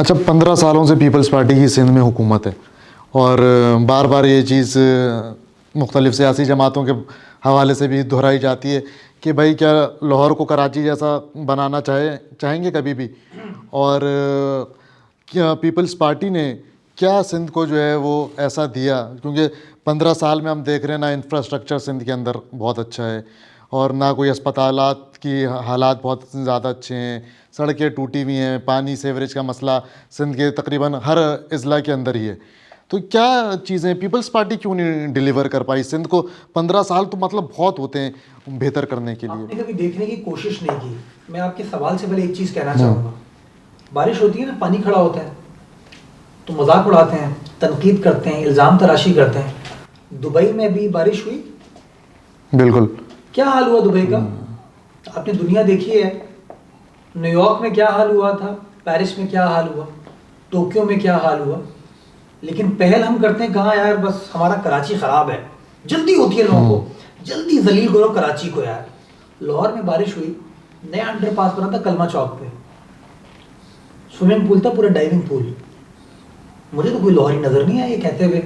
اچھا 15 سالوں سے پیپلز پارٹی کی سندھ میں حکومت ہے اور بار بار یہ چیز مختلف سیاسی جماعتوں کے حوالے سے بھی دہرائی جاتی ہے کہ بھائی کیا لاہور کو کراچی جیسا بنانا چاہیں گے کبھی بھی؟ اور کیا پیپلز پارٹی نے کیا سندھ کو جو ہے وہ ایسا دیا؟ کیونکہ 15 سال میں ہم دیکھ رہے ہیں نا انفراسٹرکچر سندھ کے اندر بہت اچھا ہے اور نہ کوئی اسپتالات کی حالات بہت زیادہ اچھے ہیں، سڑکیں ٹوٹی ہوئی ہیں، پانی سیوریج کا مسئلہ سندھ کے تقریباً ہر اضلاع کے اندر ہی ہے. تو کیا چیزیں پیپلز پارٹی کیوں نہیں ڈیلیور کر پائی سندھ کو؟ 15 سال تو مطلب بہت ہوتے ہیں بہتر کرنے کے لیے. آپ نے کبھی دیکھنے کی کوشش نہیں کی. میں آپ کے سوال سے پہلے ایک چیز کہنا چاہوں گا. بارش ہوتی ہے نا، پانی کھڑا ہوتا ہے تو مذاق اڑاتے ہیں، تنقید کرتے ہیں، الزام تراشی کرتے ہیں. دبئی میں بھی بارش ہوئی، بالکل. کیا حال ہوا دبئی کا؟ آپ نے دنیا دیکھی ہے، نیو یارک میں کیا حال ہوا تھا، پیرس میں کیا حال ہوا، ٹوکیو میں کیا حال ہوا. لیکن پہل ہم کرتے ہیں کہاں یار، بس ہمارا کراچی خراب ہے. جلدی ہوتی ہے لوگوں کو، جلدی ذلیل کرو کراچی کو. یار لاہور میں بارش ہوئی، نیا انڈر پاس بنا تھا کلمہ چوک پہ، سوئمنگ پول تھا، پورا ڈائیونگ پول. مجھے تو کوئی لاہوری نظر نہیں آیا یہ کہتے ہوئے